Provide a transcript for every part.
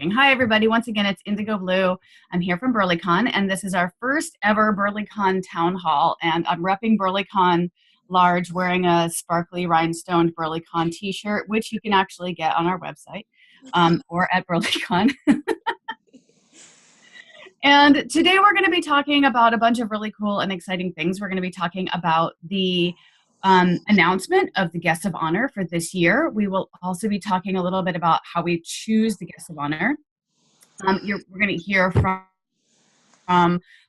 Hi, everybody. Once again, it's Indigo Blue. I'm here from BurlyCon, and this is our first ever BurlyCon Town Hall. And I'm repping BurlyCon large, wearing a sparkly rhinestoned BurlyCon t-shirt, which you can actually get on our website or at BurlyCon. And today we're going to be talking about a bunch of really cool and exciting things. We're going to be talking about the announcement of the guests of honor for this year. We will also be talking a little bit about how we choose the guests of honor. We're going to hear from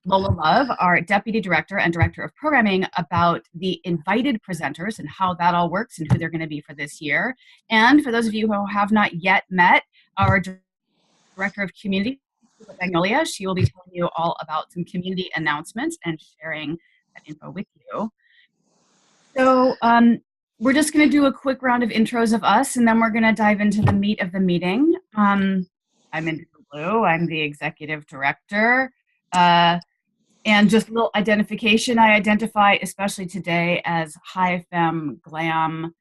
Lola Love, our Deputy Director and Director of Programming, about the invited presenters and how that all works and who they're going to be for this year. And for those of you who have not yet met our Director of Community, Magnolia, she will be telling you all about some community announcements and sharing that info with you. So we're just going to do a quick round of intros of us, and then we're going to dive into the meat of the meeting. I'm Indigo Blue. I'm the Executive Director. And just a little identification, I identify, especially today, as high femme, glam,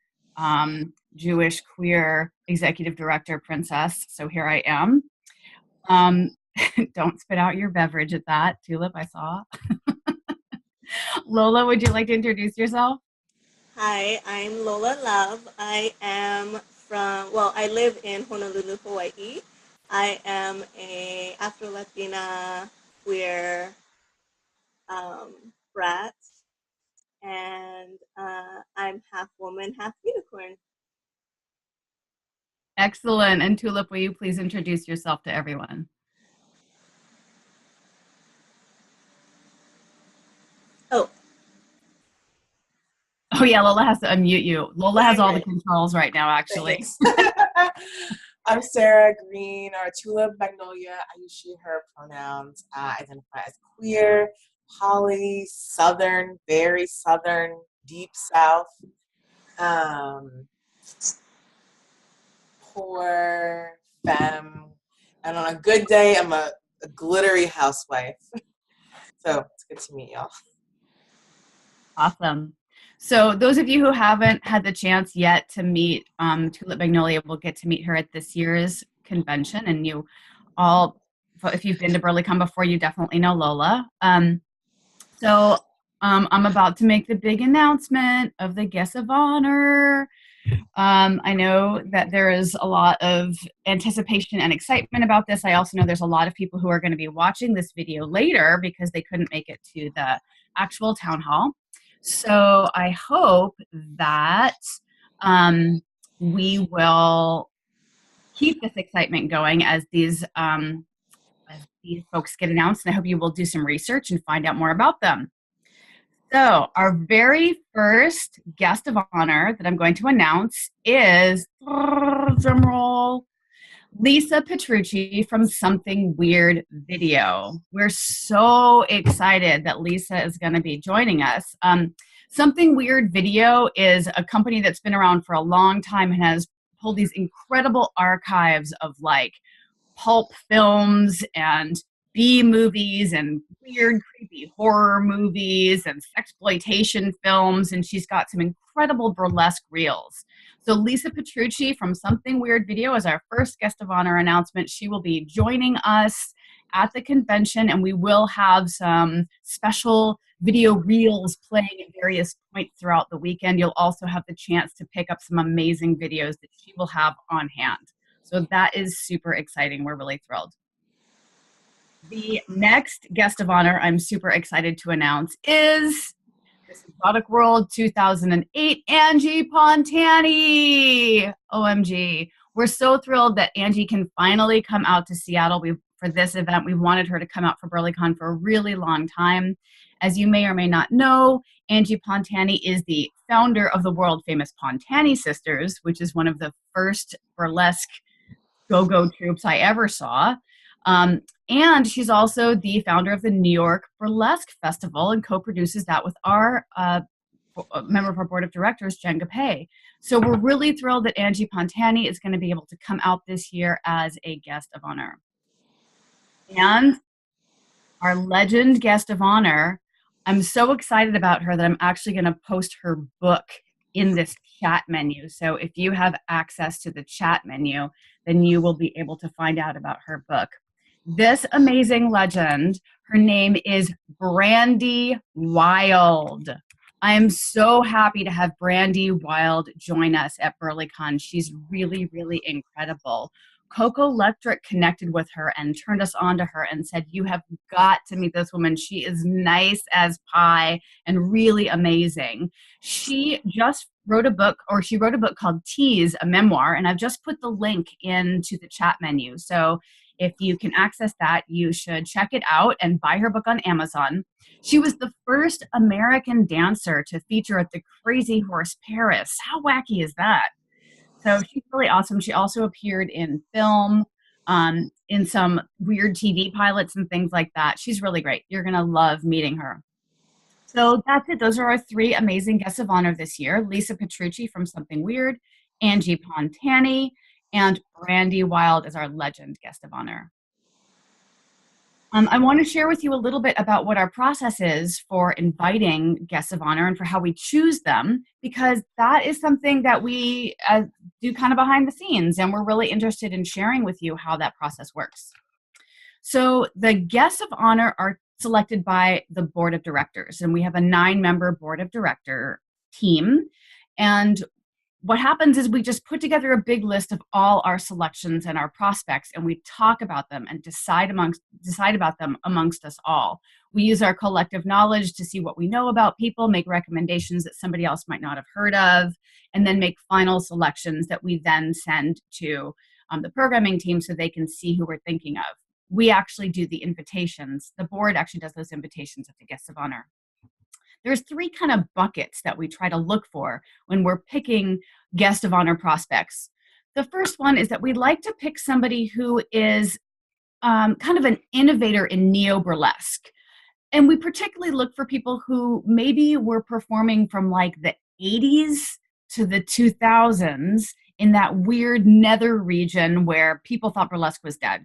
Jewish, queer, Executive Director, Princess. So here I am. Don't spit out your beverage at that, Tulip, I saw. Lola, would you like to introduce yourself? Hi, I'm Lola Love. I live in Honolulu, Hawaii. I am a Afro-Latina queer brat, and I'm half woman, half unicorn. Excellent. And Tulip, will you please introduce yourself to everyone? Oh yeah, Lola has to unmute you. Lola has all the controls right now, actually. I'm Sarah Green, or Tulip Magnolia. I use she, her pronouns. I identify as queer, poly, southern, very southern, deep south. Poor, femme. And on a good day, I'm a glittery housewife. So it's good to meet y'all. Awesome. So those of you who haven't had the chance yet to meet Tulip Magnolia will get to meet her at this year's convention. And you all, if you've been to BurlyCon before, you definitely know Lola. I'm about to make the big announcement of the guests of honor. I know that there is a lot of anticipation and excitement about this. I also know there's a lot of people who are going to be watching this video later because they couldn't make it to the actual town hall. So I hope that we will keep this excitement going as these folks get announced, and I hope you will do some research and find out more about them. So our very first guest of honor that I'm going to announce is, drumroll, Lisa Petrucci from Something Weird Video. We're so excited that Lisa is going to be joining us. Something Weird Video is a company that's been around for a long time and has pulled these incredible archives of like pulp films and B-movies and weird, creepy horror movies and sexploitation films, and she's got some incredible burlesque reels. So Lisa Petrucci from Something Weird Video is our first guest of honor announcement. She will be joining us at the convention, and we will have some special video reels playing at various points throughout the weekend. You'll also have the chance to pick up some amazing videos that she will have on hand. So that is super exciting. We're really thrilled. The next guest of honor I'm super excited to announce is Miss Exotic World 2008, Angie Pontani. OMG. We're so thrilled that Angie can finally come out to Seattle for this event. We've wanted her to come out for BurlyCon for a really long time. As you may or may not know, Angie Pontani is the founder of the world famous Pontani Sisters, which is one of the first burlesque go-go troops I ever saw. And she's also the founder of the New York Burlesque Festival and co-produces that with our member of our board of directors, Jen Gapay. So we're really thrilled that Angie Pontani is going to be able to come out this year as a guest of honor. And our legend guest of honor, I'm so excited about her that I'm actually going to post her book in this chat menu. So if you have access to the chat menu, then you will be able to find out about her book. This amazing legend, her name is Brandy Wild. I am so happy to have Brandy Wild join us at BurlyCon. She's really, really incredible. Coco Electric connected with her and turned us on to her and said, you have got to meet this woman. She is nice as pie and really amazing. She just wrote a book, or she wrote a book called Tease, a memoir, and I've just put the link into the chat menu. So if you can access that, you should check it out and buy her book on Amazon. She was the first American dancer to feature at the Crazy Horse Paris. How wacky is that? So she's really awesome. She also appeared in film, in some weird TV pilots and things like that. She's really great. You're going to love meeting her. So that's it. Those are our 3 amazing guests of honor this year. Lisa Petrucci from Something Weird, Angie Pontani, and Brandy Wild is our legend guest of honor. I want to share with you a little bit about what our process is for inviting guests of honor and for how we choose them, because that is something that we do kind of behind the scenes, and we're really interested in sharing with you how that process works. So the guests of honor are selected by the board of directors, and we have a 9-member board of director team. And what happens is we just put together a big list of all our selections and our prospects, and we talk about them and decide about them amongst us all. We use our collective knowledge to see what we know about people, make recommendations that somebody else might not have heard of, and then make final selections that we then send to the programming team so they can see who we're thinking of. We actually do the invitations. The board actually does those invitations of the guests of honor. There's 3 kind of buckets that we try to look for when we're picking guest of honor prospects. The first one is that we'd like to pick somebody who is kind of an innovator in neo-burlesque. And we particularly look for people who maybe were performing from like the 80s to the 2000s in that weird nether region where people thought burlesque was dead.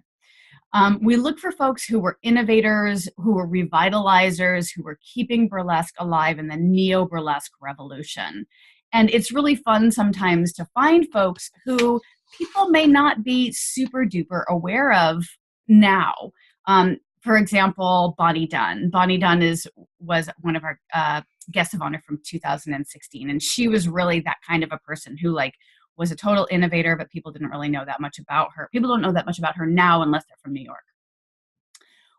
We look for folks who were innovators, who were revitalizers, who were keeping burlesque alive in the neo-burlesque revolution. And it's really fun sometimes to find folks who people may not be super duper aware of now. For example, Bonnie Dunn. Bonnie Dunn was one of our guests of honor from 2016. And she was really that kind of a person who was a total innovator, but people didn't really know that much about her. People don't know that much about her now unless they're from New York.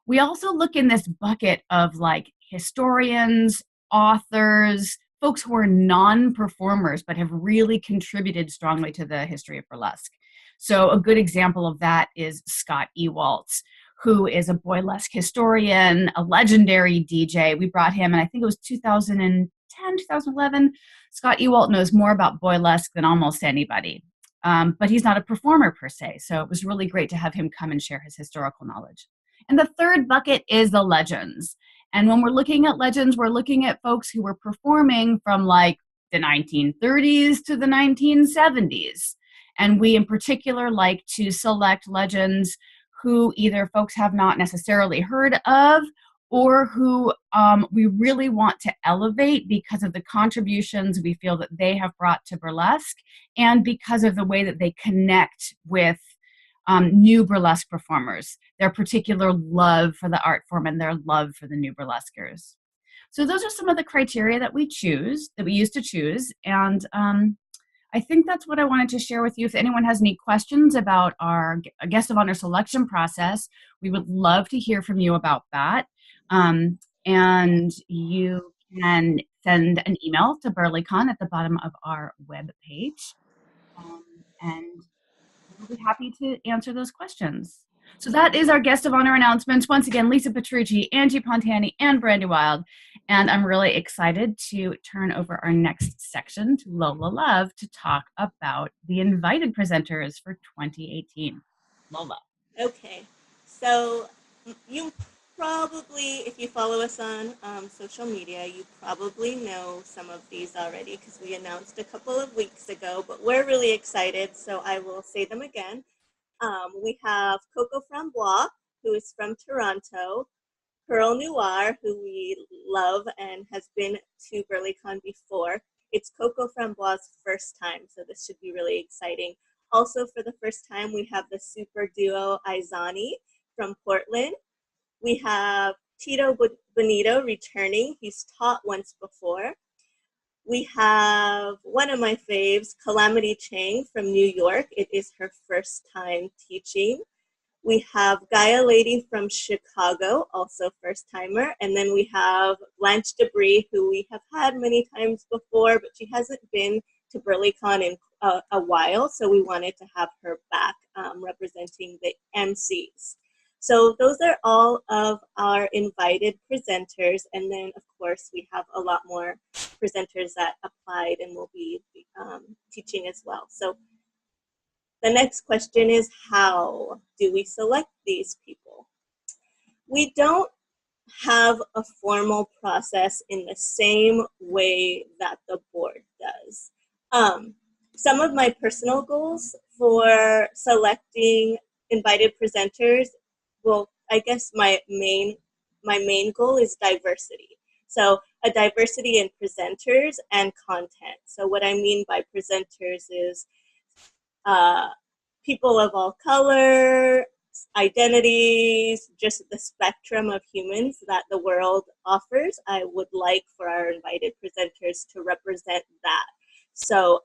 We also look in this bucket of historians, authors, folks who are non-performers but have really contributed strongly to the history of burlesque. So a good example of that is Scott Ewaltz, who is a burlesque historian, a legendary DJ. We brought him, and I think it was 2010, 2011. Scott Ewaltz knows more about burlesque than almost anybody, but he's not a performer per se, so it was really great to have him come and share his historical knowledge. And the third bucket is the legends. And when we're looking at legends, we're looking at folks who were performing from the 1930s to the 1970s. And we in particular like to select legends who either folks have not necessarily heard of or who we really want to elevate because of the contributions we feel that they have brought to burlesque and because of the way that they connect with new burlesque performers, their particular love for the art form and their love for the new burlesquers. So those are some of the criteria that we use to choose. And I think that's what I wanted to share with you. If anyone has any questions about our guest of honor selection process, we would love to hear from you about that. And you can send an email to BurlyCon at the bottom of our webpage. And we'll be happy to answer those questions. So that is our guest of honor announcements. Once again, Lisa Petrucci, Angie Pontani, and Brandy Wild. And I'm really excited to turn over our next section to Lola Love to talk about the invited presenters for 2018. Lola. Okay, so you probably, if you follow us on social media, you probably know some of these already because we announced a couple of weeks ago, but we're really excited, so I will say them again. We have Coco Frambois, who is from Toronto, Pearl Noir, who we love and has been to BurlyCon before, It's Coco Frambois' first time, so this should be really exciting. Also, for the first time, we have the super duo Aizani from Portland. We have Tito Bonito returning. He's taught once before. We have one of my faves, Calamity Chang from New York. It is her first time teaching. We have Gaia Lady from Chicago, also first timer. And then we have Blanche Debris, who we have had many times before, but she hasn't been to BurlyCon in a while. So we wanted to have her back representing the MCs. So those are all of our invited presenters. And then, of course, we have a lot more presenters that applied and will be teaching as well. So the next question is, how do we select these people? We don't have a formal process in the same way that the board does. Some of my personal goals for selecting invited presenters, well, I guess my main goal is diversity. So a diversity in presenters and content. So what I mean by presenters is people of all color, identities, just the spectrum of humans that the world offers. I would like for our invited presenters to represent that. So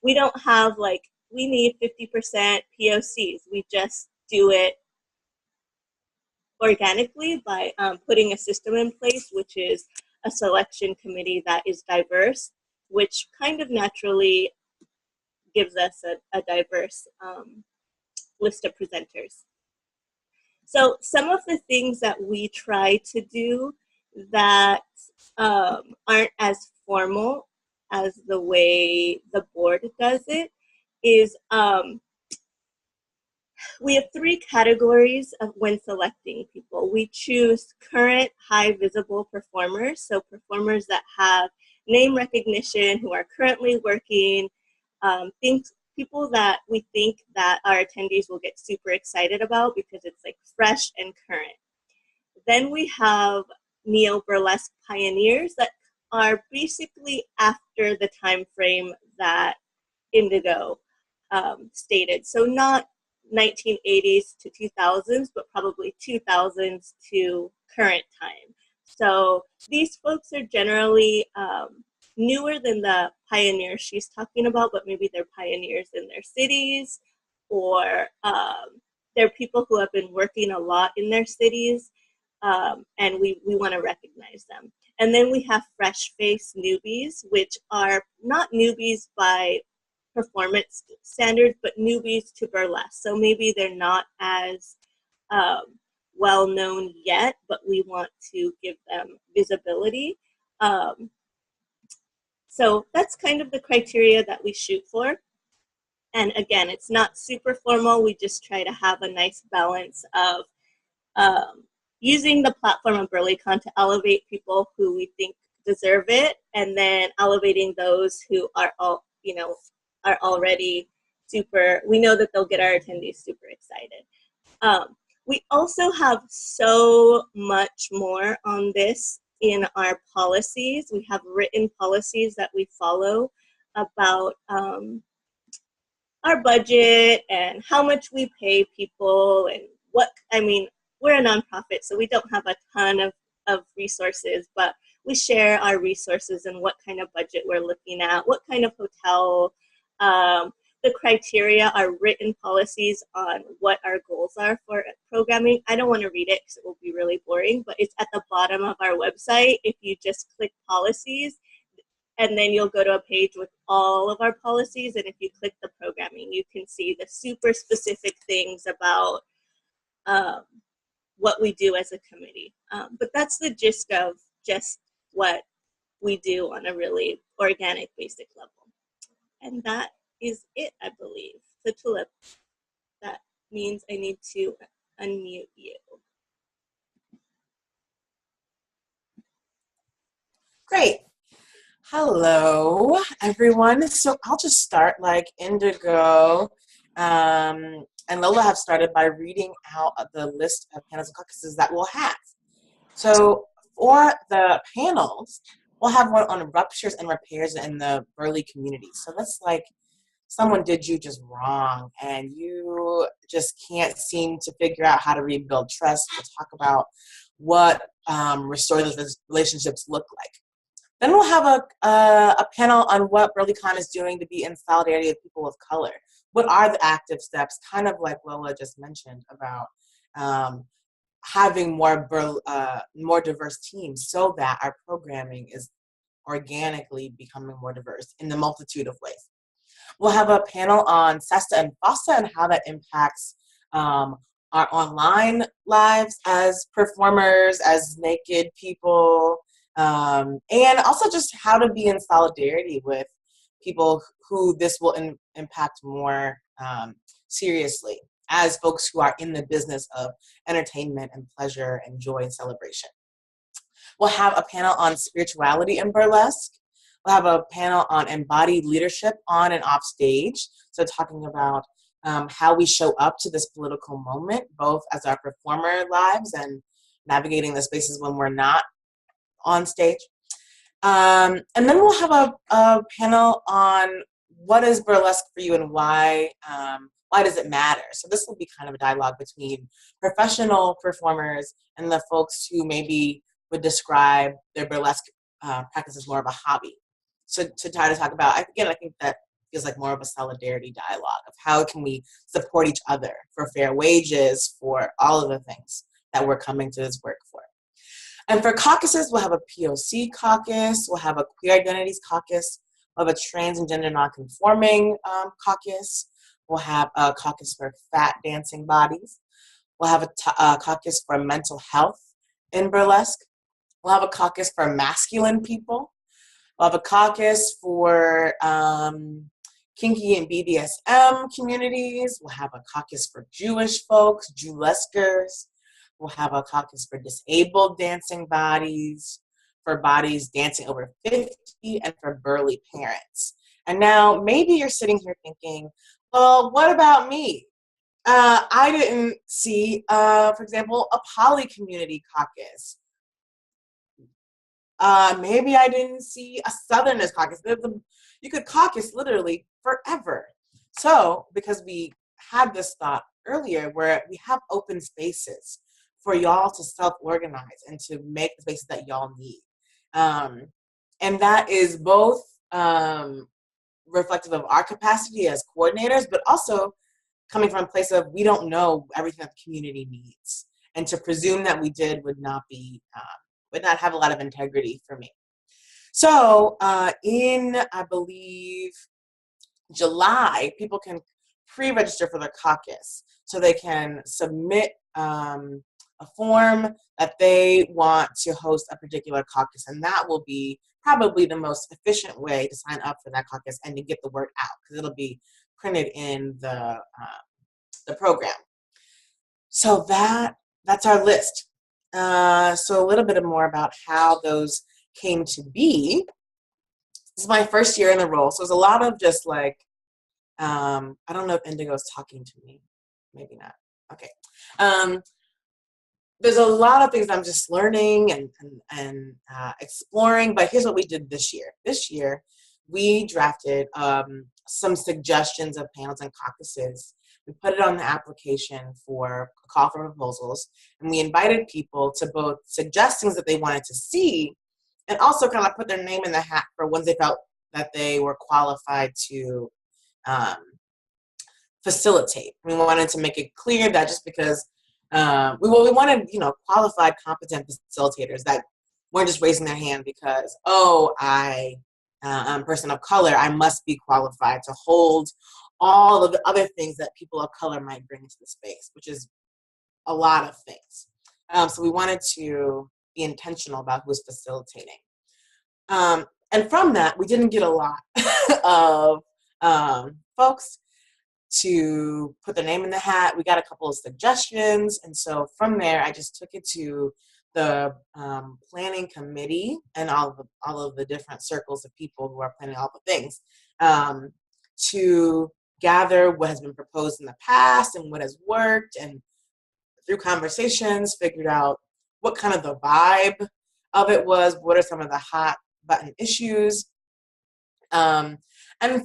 we don't have like, we need 50% POCs. We just do it organically by putting a system in place, which is a selection committee that is diverse, which kind of naturally gives us a diverse list of presenters. So some of the things that we try to do that aren't as formal as the way the board does it is we have 3 categories of when selecting people. We choose current high visible performers, so performers that have name recognition, who are currently working, people that we think that our attendees will get super excited about because it's like fresh and current. Then we have neo-burlesque pioneers that are basically after the time frame that Indigo stated. So not 1980s to 2000s, but probably 2000s to current time. So these folks are generally newer than the pioneers she's talking about, but maybe they're pioneers in their cities, or they're people who have been working a lot in their cities, and we want to recognize them. And then we have fresh face newbies, which are not newbies by performance standards, but newbies to burlesque. So maybe they're not as well known yet, but we want to give them visibility. So that's kind of the criteria that we shoot for. And again, it's not super formal. We just try to have a nice balance of using the platform of BurlyCon to elevate people who we think deserve it, and then elevating those who are are already super, we know that they'll get our attendees super excited. We also have so much more on this in our policies. We have written policies that we follow about our budget and how much we pay people and we're a nonprofit, so we don't have a ton of resources, but we share our resources and what kind of budget we're looking at, what kind of hotel. The criteria are written policies on what our goals are for programming. I don't want to read it because it will be really boring, but it's at the bottom of our website. If you just click policies, and then you'll go to a page with all of our policies, and if you click the programming, you can see the super specific things about what we do as a committee. But that's the gist of just what we do on a really organic, basic level. And that is it, I believe. So Tulip, that means I need to unmute you. Great. Hello, everyone. So I'll just start like Indigo and Lola have started by reading out the list of panels and caucuses that we'll have. So for the panels, We'll have one on ruptures and repairs in the Burly community. So that's like someone did you just wrong and you just can't seem to figure out how to rebuild trust. We'll talk about what restorative relationships look like. Then we'll have a panel on what BurlyCon is doing to be in solidarity with people of color. What are the active steps, kind of like Lola just mentioned about having more diverse teams so that our programming is organically becoming more diverse in the multitude of ways. We'll have a panel on SESTA and FOSTA and how that impacts our online lives as performers, as naked people, and also just how to be in solidarity with people who this will impact more seriously as folks who are in the business of entertainment and pleasure and joy and celebration. We'll have a panel on spirituality and burlesque. We'll have a panel on embodied leadership on and off stage. So talking about how we show up to this political moment, both as our performer lives and navigating the spaces when we're not on stage. And then we'll have a panel on what is burlesque for you and why does it matter? So this will be kind of a dialogue between professional performers and the folks who maybe would describe their burlesque practice as more of a hobby. So to try to talk about, again, I think that feels like more of a solidarity dialogue of how can we support each other for fair wages, for all of the things that we're coming to this work for. And for caucuses, we'll have a POC caucus, we'll have a queer identities caucus, we'll have a trans and gender nonconforming caucus, we'll have a caucus for fat dancing bodies, we'll have a caucus for mental health in burlesque, we'll have a caucus for masculine people, we'll have a caucus for kinky and BDSM communities, we'll have a caucus for Jewish folks, Jewleskers, we'll have a caucus for disabled dancing bodies, for bodies dancing over 50, and for burly parents. And now maybe you're sitting here thinking, well, what about me? I didn't see, for example, a poly community caucus. Maybe I didn't see a Southerners caucus. You could caucus literally forever. So, because we had this thought earlier where we have open spaces for y'all to self-organize and to make the spaces that y'all need. And that is both reflective of our capacity as coordinators, but also coming from a place of we don't know everything that the community needs. And to presume that we did would not have a lot of integrity for me. So in, I believe, July, people can pre-register for their caucus. So they can submit a form that they want to host a particular caucus. And that will be probably the most efficient way to sign up for that caucus and to get the word out, because it'll be printed in the program. So that's our list. So a little bit more about how those came to be. This is my first year in the role, so there's a lot of just like, I don't know if Indigo is talking to me. Maybe not. Okay. There's a lot of things I'm just learning and exploring, but here's what we did this year. This year, we drafted some suggestions of panels and caucuses. We put it on the application for a call for proposals, and we invited people to both suggest things that they wanted to see and also kind of put their name in the hat for ones they felt that they were qualified to facilitate. We wanted to make it clear that just because we wanted, qualified, competent facilitators that weren't just raising their hand because, I'm a person of color, I must be qualified to hold all of the other things that people of color might bring into the space, which is a lot of things. So we wanted to be intentional about who was facilitating. And from that, we didn't get a lot of folks to put their name in the hat. We got a couple of suggestions. And so from there, I just took it to the planning committee and all of the different circles of people who are planning all the things to gather what has been proposed in the past and what has worked, and through conversations figured out what kind of the vibe of it was, what are some of the hot button issues. And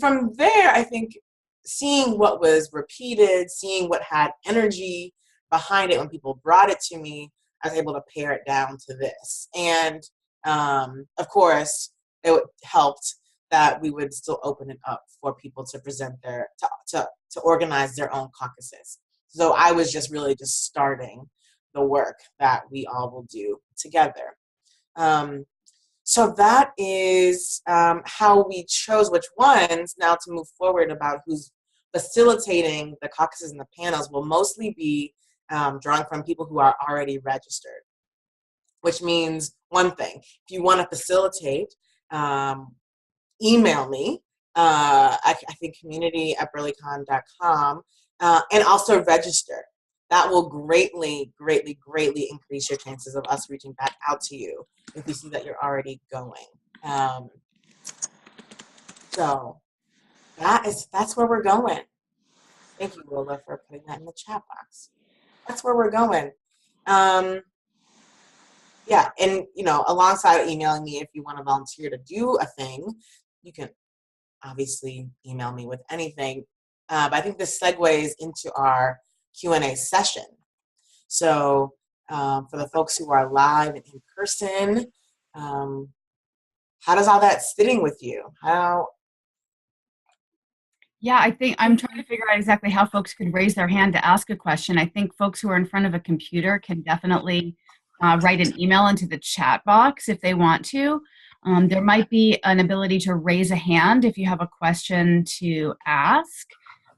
from there, I think seeing what was repeated, seeing what had energy behind it when people brought it to me, I was able to pare it down to this. And of course, it helped that we would still open it up for people to present to organize their own caucuses. So I was just really just starting the work that we all will do together. So that is how we chose which ones. Now to move forward about who's facilitating the caucuses and the panels will mostly be drawing from people who are already registered, which means one thing. If you want to facilitate, email me. I think community@burlycon.com, and also register. That will greatly, greatly, greatly increase your chances of us reaching back out to you if we see that you're already going. So that's where we're going. Thank you, Lola, for putting that in the chat box. That's where we're going. Yeah, and alongside emailing me, if you want to volunteer to do a thing, you can obviously email me with anything. But I think this segues into our Q&A session. So for the folks who are live and in person, how does all that sitting with you? Yeah, I think I'm trying to figure out exactly how folks could raise their hand to ask a question. I think folks who are in front of a computer can definitely write an email into the chat box if they want to. There might be an ability to raise a hand if you have a question to ask.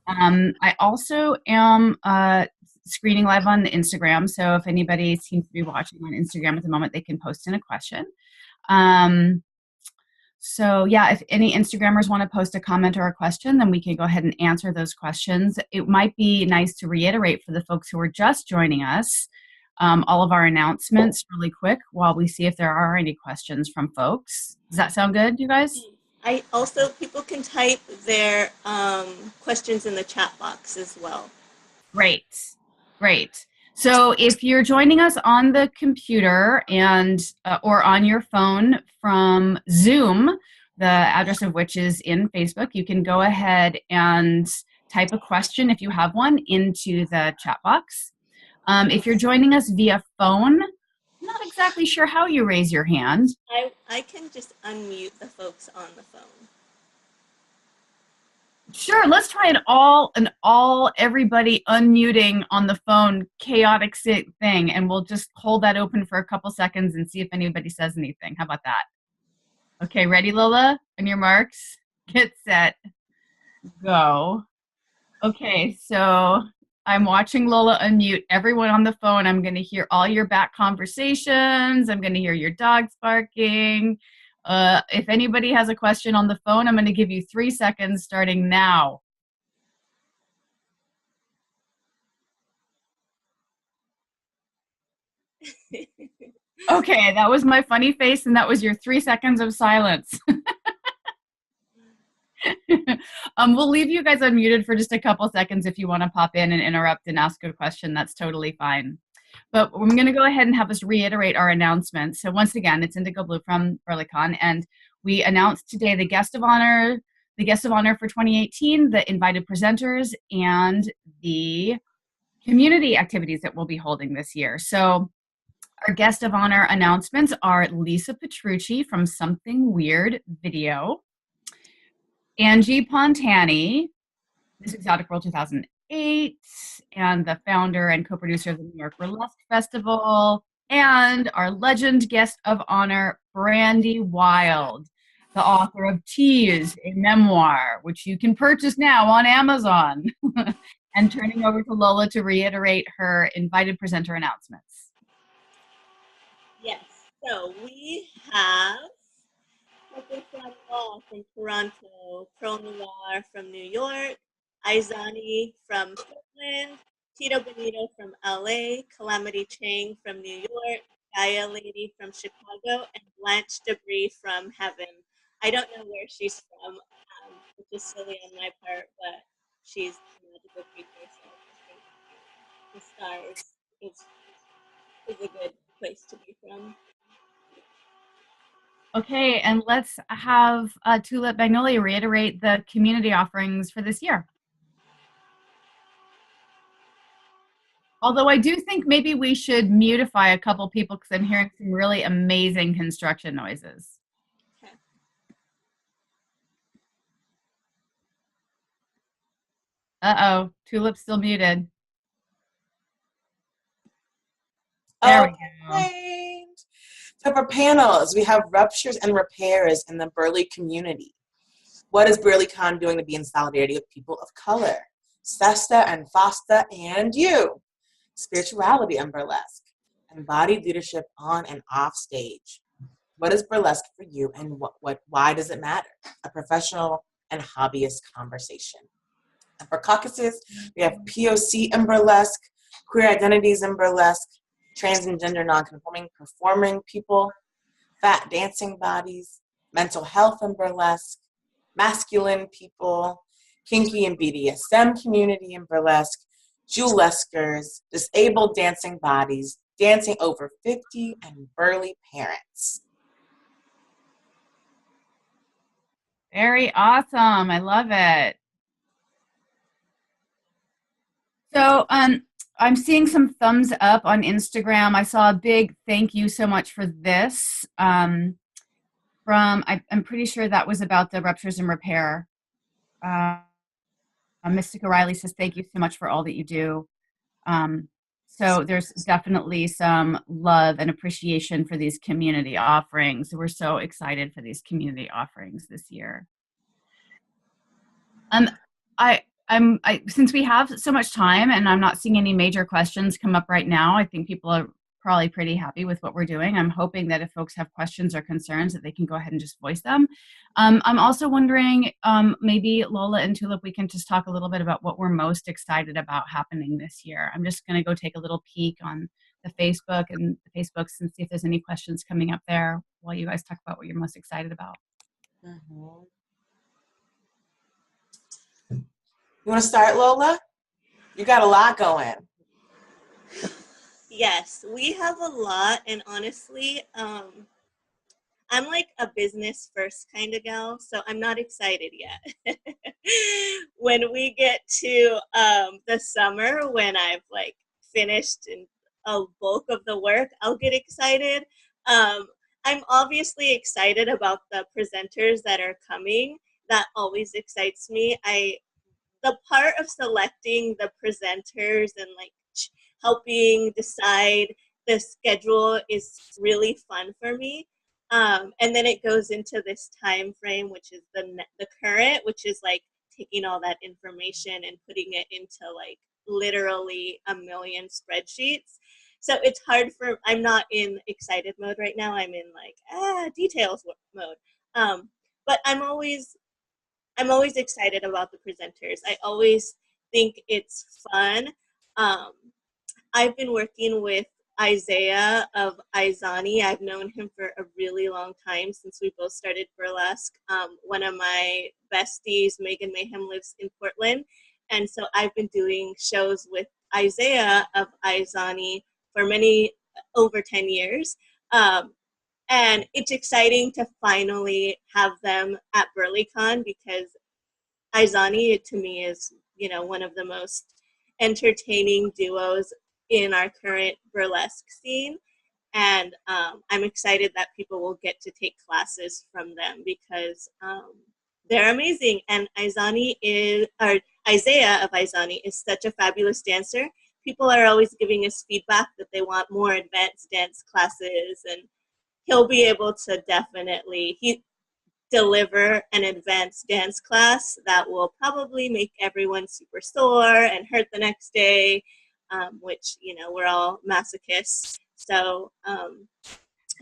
I also am screening live on Instagram, so if anybody seems to be watching on Instagram at the moment, they can post in a question. So yeah, if any Instagrammers want to post a comment or a question, then we can go ahead and answer those questions. It might be nice to reiterate for the folks who are just joining us, all of our announcements really quick while we see if there are any questions from folks. Does that sound good, you guys? People can type their questions in the chat box as well. Great, great. So if you're joining us on the computer and or on your phone from Zoom, the address of which is in Facebook, you can go ahead and type a question if you have one into the chat box. If you're joining us via phone, I'm not exactly sure how you raise your hand. I can just unmute the folks on the phone. Sure, let's try everybody unmuting on the phone chaotic thing, and we'll just hold that open for a couple seconds and see if anybody says anything. How about that? Okay, ready, Lola? On your marks, get set, go. Okay, so I'm watching Lola unmute everyone on the phone. I'm going to hear all your back conversations. I'm going to hear your dogs barking. If anybody has a question on the phone, I'm going to give you 3 seconds starting now. Okay, that was my funny face, and that was your 3 seconds of silence. We'll leave you guys unmuted for just a couple seconds if you want to pop in and interrupt and ask a question. That's totally fine. But we're going to go ahead and have us reiterate our announcements. So once again, it's Indigo Blue from BurlyCon, and we announced today the guest of honor for 2018, the invited presenters, and the community activities that we'll be holding this year. So our guest of honor announcements are Lisa Petrucci from Something Weird Video, Angie Pontani, Miss Exotic World 2008, and the founder and co-producer of the New York Burlesque Festival, and our legend guest of honor, Brandy Wild, the author of Tease, a memoir, which you can purchase now on Amazon. And turning over to Lola to reiterate her invited presenter announcements. Yes, so we have from Toronto, Pro Noir from New York, Aizani from Portland, Tito Benito from LA, Calamity Chang from New York, Gaia Lady from Chicago, and Blanche Debris from Heaven. I don't know where she's from, which is silly on my part, but she's a magical creature, so I think the stars is a good place to be from. Okay, and let's have Tulip Magnolia reiterate the community offerings for this year. Although I do think maybe we should mutify a couple people because I'm hearing some really amazing construction noises. Okay. Uh-oh, Tulip's still muted. There we go. Okay. So for panels, we have ruptures and repairs in the Burly community. What is BurlyCon doing to be in solidarity with people of color? Sesta and Fosta and you. Spirituality and burlesque. Embodied leadership on and off stage. What is burlesque for you and why does it matter? A professional and hobbyist conversation. And for caucuses, we have POC in burlesque, queer identities in burlesque, trans and gender nonconforming performing people, fat dancing bodies, mental health in burlesque, masculine people, kinky and BDSM community in burlesque, Jeweleskers, disabled dancing bodies, dancing over 50, and burly parents. Very awesome. I love it. So I'm seeing some thumbs up on Instagram. I saw a big thank you so much for this from, I'm pretty sure that was about the ruptures and repair. Mystic O'Reilly says, thank you so much for all that you do. So there's definitely some love and appreciation for these community offerings. We're so excited for these community offerings this year. Since we have so much time and I'm not seeing any major questions come up right now, I think people are probably pretty happy with what we're doing. I'm hoping that if folks have questions or concerns that they can go ahead and just voice them. I'm also wondering, maybe Lola and Tulip, we can just talk a little bit about what we're most excited about happening this year. I'm just gonna go take a little peek on the Facebook and the Facebooks and see if there's any questions coming up there while you guys talk about what you're most excited about. Mm-hmm. You want to start, Lola? You got a lot going. Yes, we have a lot, and honestly, I'm like a business first kind of gal, so I'm not excited yet. When we get to the summer, when I've like finished a bulk of the work, I'll get excited. I'm obviously excited about the presenters that are coming. That always excites me. The part of selecting the presenters and like helping decide the schedule is really fun for me. And then it goes into this time frame, which is the current, which is like taking all that information and putting it into like literally a million spreadsheets. So it's hard I'm not in excited mode right now. I'm in like details mode. But I'm always excited about the presenters. I always think it's fun. I've been working with Isaiah of Izani. I've known him for a really long time since we both started Burlesque. One of my besties, Megan Mayhem, lives in Portland. And so I've been doing shows with Isaiah of Izani for over 10 years. And it's exciting to finally have them at BurlyCon because Izani, to me, is, one of the most entertaining duos in our current burlesque scene. And I'm excited that people will get to take classes from them because they're amazing. And Isaiah of Izani is such a fabulous dancer. People are always giving us feedback that they want more advanced dance classes, and he'll be able to definitely deliver an advanced dance class that will probably make everyone super sore and hurt the next day, which, we're all masochists. So I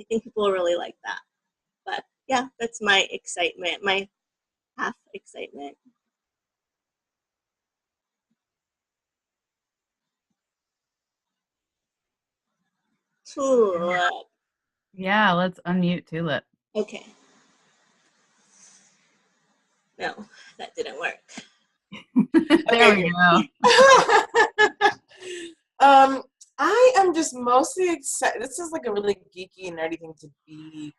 think people will really like that. But yeah, that's my excitement, my half excitement. Tulip. Yeah, let's unmute Tulip. Okay. No, that didn't work. There we go. I am just mostly excited. This is like a really geeky and nerdy thing to be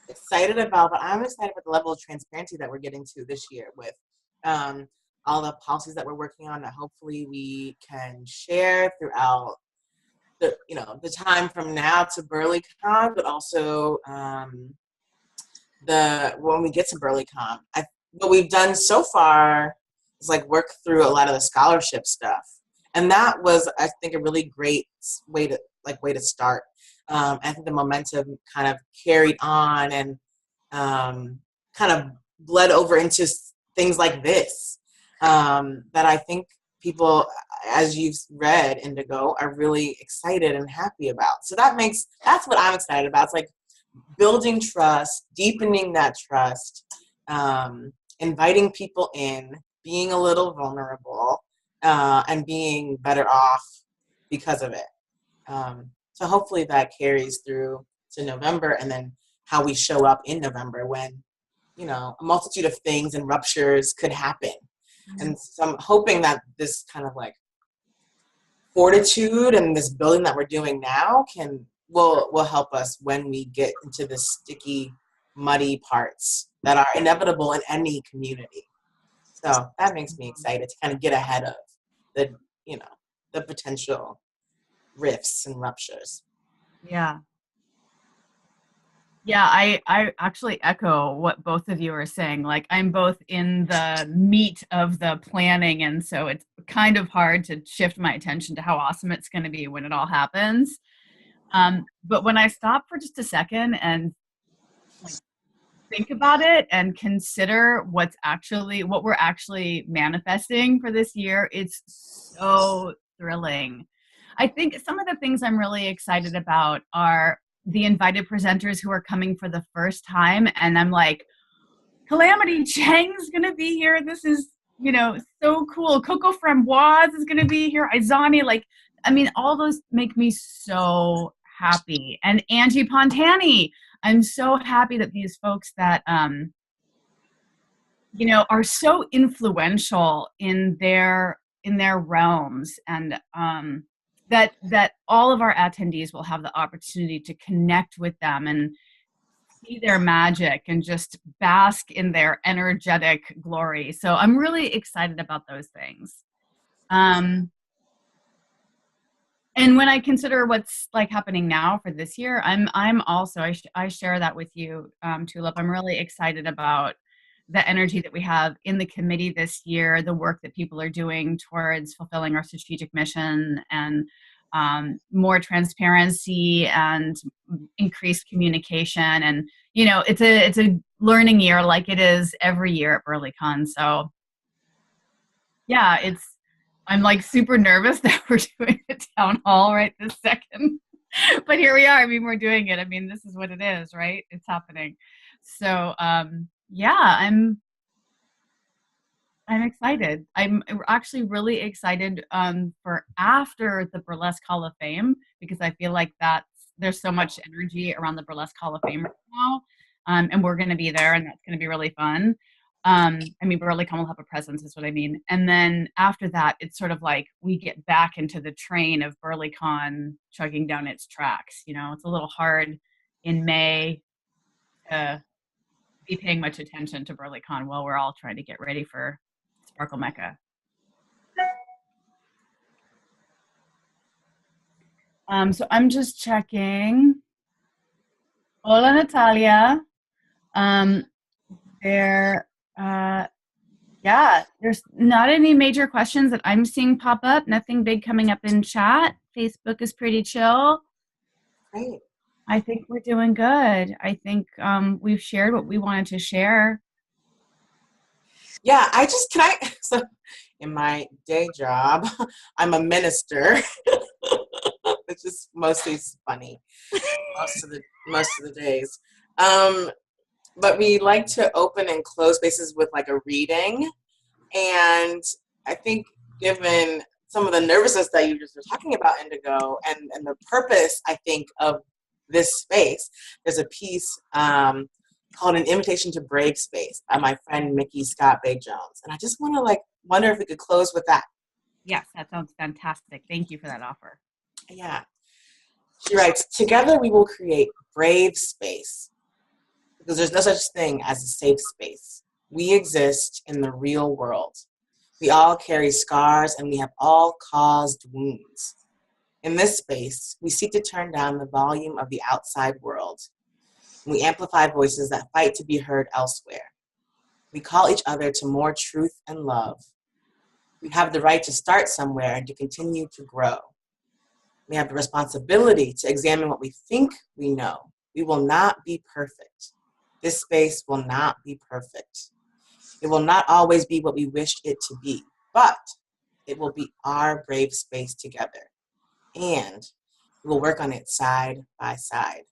excited about, but I'm excited about the level of transparency that we're getting to this year with all the policies that we're working on that hopefully we can share throughout the time from now to BurlyCon, but also when we get to BurlyCon. What we've done so far is like work through a lot of the scholarship stuff, and that was, I think, a really great way to start. I think the momentum kind of carried on and kind of bled over into things like this that I think people, as you've read Indigo, are really excited and happy about. So that's what I'm excited about. It's like building trust, deepening that trust, inviting people in, being a little vulnerable, and being better off because of it. So hopefully that carries through to November, and then how we show up in November when, a multitude of things and ruptures could happen. And so I'm hoping that this kind of like fortitude and this building that we're doing now will help us when we get into the sticky, muddy parts that are inevitable in any community. So that makes me excited to kind of get ahead of the potential rifts and ruptures. Yeah. Yeah, I actually echo what both of you are saying. Like, I'm both in the meat of the planning, and so it's kind of hard to shift my attention to how awesome it's going to be when it all happens. But when I stop for just a second and like think about it and consider what we're actually manifesting for this year, it's so thrilling. I think some of the things I'm really excited about are the invited presenters who are coming for the first time. And I'm like, Calamity Chang's going to be here. This is, so cool. Coco Framboise is going to be here. Izani, all those make me so happy. And Angie Pontani. I'm so happy that these folks that, are so influential in their realms, and that all of our attendees will have the opportunity to connect with them and see their magic and just bask in their energetic glory. So I'm really excited about those things. And when I consider what's like happening now for this year, I'm also, I share that with you, Tulip. I'm really excited about the energy that we have in the committee this year, the work that people are doing towards fulfilling our strategic mission, and more transparency and increased communication. And, it's a learning year like it is every year at BurlyCon. So yeah, I'm like super nervous that we're doing a town hall right this second, but here we are. We're doing it. This is what it is, right? It's happening. So, yeah, I'm excited. I'm actually really excited for after the Burlesque Hall of Fame, because I feel like there's so much energy around the Burlesque Hall of Fame right now, and we're going to be there, and that's going to be really fun. BurlyCon will have a presence, is what I mean. And then after that, it's sort of like we get back into the train of BurlyCon chugging down its tracks. It's a little hard in May to be paying much attention to BurlyCon while we're all trying to get ready for Sparkle Mecca. So I'm just checking. Hola, Natalia. There's not any major questions that I'm seeing pop up. Nothing big coming up in chat. Facebook is pretty chill. Great. I think we're doing good. I think we've shared what we wanted to share. Yeah, so in my day job, I'm a minister, which is mostly funny most of the days. But we like to open and close spaces with like a reading. And I think given some of the nervousness that you just were talking about, Indigo, and the purpose, I think, of this space, there's a piece called An Invitation to Brave Space by my friend Mickey Scott Big Jones. And I just want to wonder if we could close with that. Yes, that sounds fantastic. Thank you for that offer. Yeah. She writes, together we will create brave space. because there's no such thing as a safe space. We exist in the real world. We all carry scars and we have all caused wounds. In this space, we seek to turn down the volume of the outside world. We amplify voices that fight to be heard elsewhere. We call each other to more truth and love. We have the right to start somewhere and to continue to grow. We have the responsibility to examine what we think we know. We will not be perfect. This space will not be perfect. It will not always be what we wished it to be, but it will be our brave space together. And we will work on it side by side.